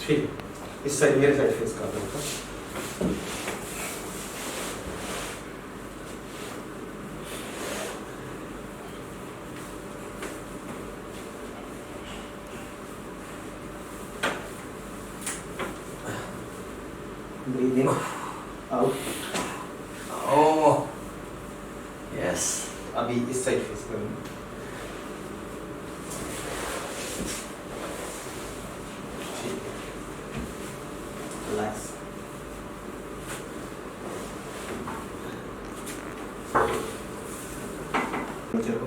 ठीक है, इस साइड मेरे साइड फेस कर दो। Breathe in, out. Oh, yes. अभी इस साइड फेस करो। ठीक है, रिलैक्स। नीचे को